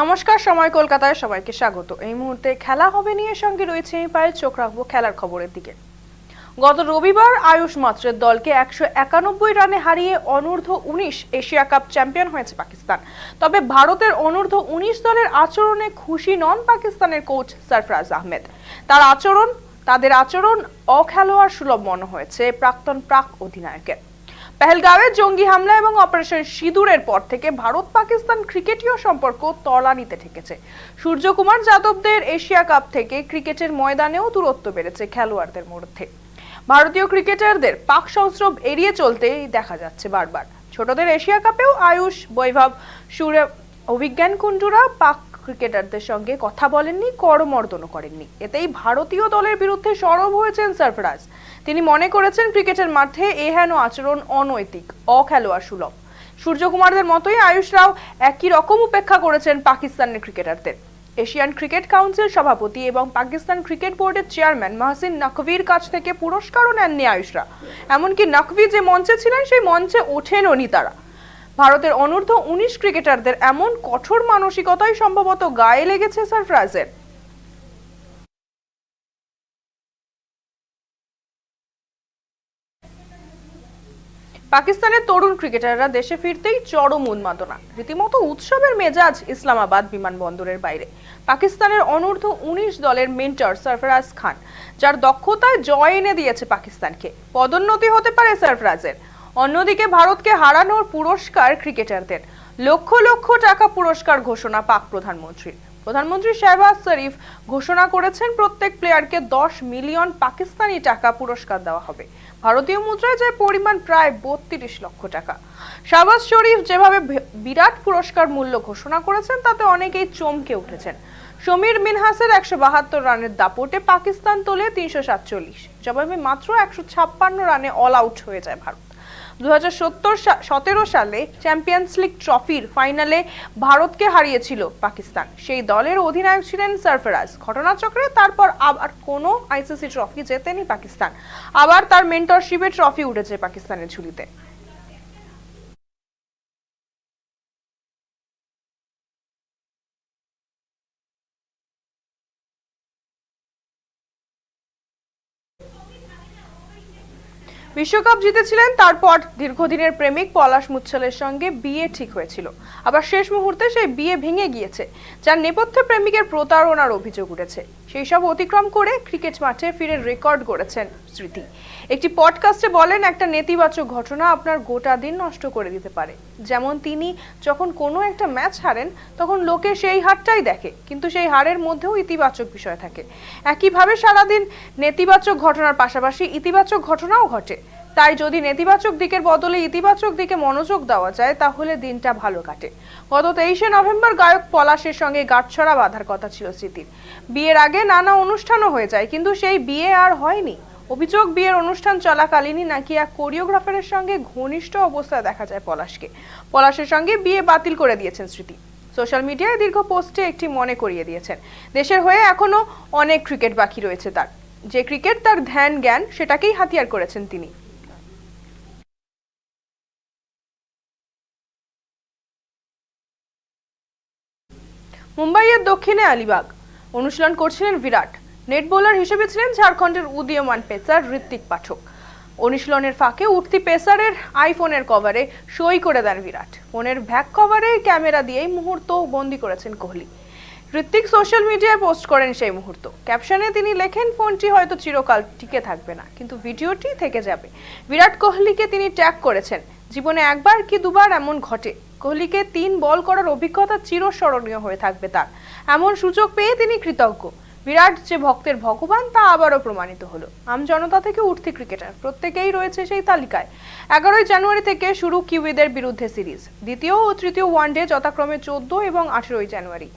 নমস্কার, সময় কলকাতায় সবাইকে স্বাগত। এই মুহূর্তে খেলা হবে নিয়ে সঙ্গে রয়েছে এই পায়ে চোখ রাখবো খেলার খবরের দিকে। গত রবিবার আয়ুষ মাত্রের দলকে 191 রানে হারিয়ে অনূর্ধ্ব-19 এশিয়া কাপ চ্যাম্পিয়ন হয়েছে পাকিস্তান। তবে ভারতের অনূর্ধ্ব-19 দলের আচরণে খুশি নন পাকিস্তানের কোচ সরফরাজ আহমেদ। তাদের আচরণ অখেলোয়াড় সুলভ মনে হয়েছে প্রাক্তন অধিনায়কের। পেহেলগাঁওয়ে জঙ্গি হামলা এবং অপারেশন সিঁদুরের পর থেকে ভারত পাকিস্তান ক্রিকেটীয় সম্পর্ক তলানিতে ঠেকেছে। সূর্যকুমার যাদবদের এশিয়া কাপ থেকে ক্রিকেটের ময়দানেও দূরত্ব বেড়েছে খেলোয়াড়দের মধ্যে। ভারতীয় ক্রিকেটারদের পাক সংস্রব এড়িয়ে চলতেই দেখা যাচ্ছে বারবার। ছোটদের এশিয়া কাপেও আয়ুষ, বৈভব, সূর্য, অভিজ্ঞান কুণ্ডুরা পাক ক্রিকেটারদের সঙ্গে কথা বলেননি, করমর্দনও করেননি। এতেই ভারতীয় দলের বিরুদ্ধে সরব হয়েছেন সরফরাজ। তিনি মনে করেছেন ক্রিকেটের মাঠে এহেন আচরণ অনৈতিক, অখেলোয়াড় সুলভ। সূর্যকুমারদের মতোই আয়ুষরাও একই রকম উপেক্ষা করেছেন পাকিস্তানের ক্রিকেটারদের। এশিয়ান ক্রিকেট কাউন্সিল সভাপতি এবং পাকিস্তান ক্রিকেট বোর্ডের চেয়ারম্যান মাহসিন নকভির কাছ থেকে পুরস্কারও নেননি আয়ুষরা। এমনকি নকভি যে মঞ্চে ছিলেন সেই মঞ্চে ওঠেননি তারা। ভারতের অনূর্ধ্ব-19 ক্রিকেটারদের এমন কঠোর মানসিকতাই সম্ভবত গায়ে লেগেছে সরফরাজের। পাকিস্তানের তরুণ ক্রিকেটাররা দেশে ফিরতেই চরম উন্মাদনা, রীতিমতো উৎসবের মেজাজ ইসলামাবাদ বিমানবন্দরের বাইরে। পাকিস্তানের অনূর্ধ্ব-19 দলের মেন্টর সরফরাজ খান, যার দক্ষতায় জয় এনে দিয়েছে পাকিস্তানকে, পদোন্নতি হতে পারে সরফরাজের। অন্যদিকে ভারতকে হারানোর পুরস্কার ক্রিকেটারদের, লক্ষ লক্ষ টাকা পুরস্কার ঘোষণা পাক প্রধানমন্ত্রীর। প্রধানমন্ত্রী শাহবাজ শরীফ ঘোষণা করেছেন প্রত্যেক প্লেয়ারকে 10 মিলিয়ন পাকিস্তানি টাকা পুরস্কার দেওয়া হবে। ভারতীয় মুদ্রায় যার পরিমাণ প্রায় 32 লক্ষ টাকা। শাহবাজ শরীফ যেভাবে বিরাট পুরস্কার মূল্য ঘোষণা করেছেন তাতে অনেকেই চমকে উঠেছেন। সমীর মিনহাসের 172 রানের দাপটে পাকিস্তান তোলে 347, জবাবে মাত্র 156 রানে অল আউট হয়ে যায় ভারত। 2017 সালে চ্যাম্পিয়ন্স লিগ ট্রফির ফাইনালে ভারতকে হারিয়েছিল পাকিস্তান। সেই দলের অধিনায়ক ছিলেন সরফরাজ। ঘটনাচক্রে তারপর আবার কোনো আইসিসি ট্রফি জেতেনি পাকিস্তান। আবার তার মেন্টরশিপে ট্রফি উঠেছে পাকিস্তানের ঝুলিতে। বিশ্বকাপ জিতেছিলেন, তারপর দীর্ঘদিনের প্রেমিক পলাশ মুচ্ছলের সঙ্গে বিয়ে ঠিক হয়েছিল। আবার শেষ মুহূর্তে সেই বিয়ে ভেঙে গিয়েছে, যার নেপথ্যে প্রেমিকের প্রতারণার অভিযোগ উঠেছে। সেই সব অতিক্রম করে ক্রিকেট মাঠে ফিরে রেকর্ড গড়েছেন স্মৃতি। একটি পডকাস্টে বলেন, একটা নেতিবাচক ঘটনা আপনার গোটা দিন নষ্ট করে দিতে পারে। যেমন তিনি যখন কোনো একটা ম্যাচ হারেন তখন লোকে সেই হারটাই দেখে, কিন্তু সেই হারের মধ্যেও ইতিবাচক বিষয় থাকে। একইভাবে সারাদিন নেতিবাচক ঘটনার পাশাপাশি ইতিবাচক ঘটনাও ঘটে। তাই যদি নেতিবাচক দিকের বদলে ইতিবাচক দিকে মনোযোগ দেওয়া যায় তাহলে দিনটা ভালো কাটে। গত 23শে নভেম্বর গায়ক পলাশের সঙ্গে গাঁটছড়া বাঁধার কথা ছিল স্মৃতির। বিয়ের আগে নানা অনুষ্ঠানও হয়ে যায়, কিন্তু সেই বিয়ে আর হয়নি। অভিযোগ, বিয়ের অনুষ্ঠান চলাকালীনই নাকি এক কোরিওগ্রাফারের সঙ্গে ঘনিষ্ঠ অবস্থায় দেখা যায় পলাশকে। পলাশের সঙ্গে বিয়ে বাতিল করে দিয়েছেন স্মৃতি। সোশ্যাল মিডিয়ায় দীর্ঘ পোস্টে একটি মনে করিয়ে দিয়েছেন, দেশের হয়ে এখনো অনেক ক্রিকেট বাকি রয়েছে তার। যে ক্রিকেট তার ধ্যান জ্ঞান, সেটাকেই হাতিয়ার করেছেন তিনি। মুম্বাইয়ের দক্ষিণে আলিবাগ অনুশীলন করছিলেন বিরাট। নেট বোলার হিসেবে ছিলেন ঝাড়খণ্ডের উদীয়মান পেসার ঋত্বিক পাঠক। অনুশীলনের ফাঁকে উঠতি পেসারের আইফোনের কভারে সই করে দেন বিরাট। ফোনের ব্যাক কভারে ক্যামেরা দিয়েই মুহূর্ত বন্দী করেছেন কোহলি। ঋত্বিক সোশ্যাল মিডিয়ায় পোস্ট করেন সেই মুহূর্ত। ক্যাপশনে তিনি লেখেন, ফোনটি হয়তো চিরকাল টিকে থাকবে না, কিন্তু ভিডিওটি থেকে যাবে। বিরাট কোহলিকে তিনি ট্যাগ করেছেন, জীবনে একবার কি দুবার এমন ঘটে। কোহলিকে 3 বল করার অভিজ্ঞতা চিরস্মরণীয় হয়ে থাকবে তার। এমন সুযোগ পেয়ে তিনি কৃতজ্ঞ। বিরাট যে ভক্তের ভগবান তা আবারও প্রমাণিত হলো। আমজনতা থেকে উঠতি ক্রিকেটার প্রত্যেকেই রয়েছে সেই তালিকায়। 11ই জানুয়ারি থেকে শুরু কিউইদের বিরুদ্ধে সিরিজ। দ্বিতীয় ও তৃতীয় ওয়ানডে যথাক্রমে 14 এবং 18ই জানুয়ারি।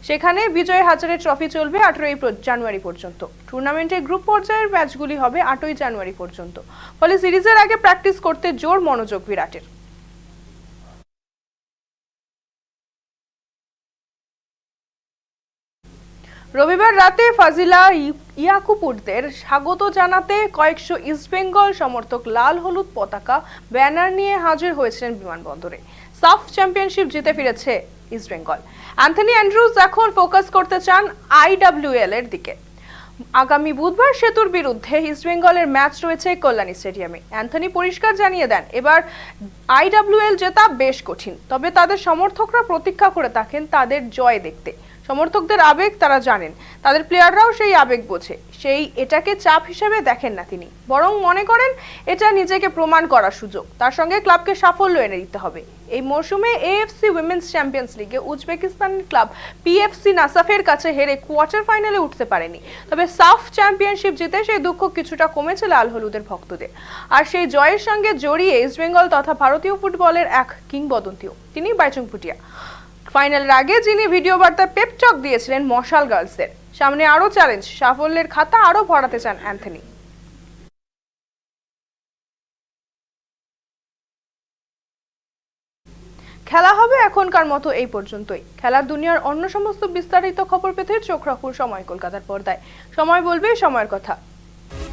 সেখানে বিজয় হাজারে ট্রফি চলবে 18ই জানুয়ারি পর্যন্ত। টুর্নামেন্টের গ্রুপ পর্যায়ের ম্যাচগুলি হবে 8ই জানুয়ারি পর্যন্ত। ফলে সিরিজের আগে প্র্যাকটিস করতে জোর মনোযোগ বিরাটের। রবিবার রাতে ফাজিলা ইয়াকুপুরদের স্বাগত জানাতে কয়েকশো ইস্টবেঙ্গল সমর্থক লাল হলুদ পতাকা, ব্যানার নিয়ে হাজির হয়েছিলেন বিমানবন্দরে। সাফ চ্যাম্পিয়নশিপ জিতে ফিরেছে ইস্ট বেঙ্গল। অ্যান্থনি অ্যান্ড্রুজ এখন ফোকাস করতে চান আইডব্লিউএল এর দিকে। আগামী বুধবার সেতুর বিরুদ্ধে ইস্টবেঙ্গলের ম্যাচ রয়েছে কল্যাণী স্টেডিয়ামে। অ্যান্থনি পরিষ্কার জানিয়ে দেন, এবার আইডব্লিউএল জেতা বেশ কঠিন, তবে তাদের সমর্থকরা প্রতীক্ষা করে থাকেন তাদের জয় দেখতে। সমর্থকদের আবেগ তারা জানেন, তাদের প্লেয়াররাও সেই আবেগ বোঝে। এটাকে চাপ হিসেবে দেখেন না তিনি, বরং মনে করেন এটা নিজেকে প্রমাণ করার সুযোগ। তার সঙ্গে ক্লাবকে সাফল্য এনে দিতে হবে। এই মৌসুমে এএফসি উইমেন্স চ্যাম্পিয়ন্স লিগে উজবেকিস্তানের ক্লাব পিএফসি নাসাফের কাছে হেরে কোয়ার্টার ফাইনালে উঠতে পারেনি, তবে সাফ চ্যাম্পিয়নশিপ জিতে সেই দুঃখ কিছুটা কমেছে লাল হলুদের ভক্তদের। আর সেই জয়ের সঙ্গে জড়িয়ে ইস্টবেঙ্গল তথা ভারতীয় ফুটবলের এক কিংবদন্তিও, তিনি বাইচুং ভুটিয়া। ফাইনালের আগে যিনি ভিডিও বার্তায় পেপটক দিয়েছিলেন মশাল গার্লসদের। সামনে আরো চ্যালেঞ্জ, সাফল্যের খাতা আরো ভরাতে চান অ্যান্থনি। খেলা হবে এখনকার মতো এই পর্যন্তই। খেলার দুনিয়ার অন্য সমস্ত বিস্তারিত খবর পেতে চোখ রাখুন সময় কলকাতার পর্দায়। সময় বলবে সময়ের কথা।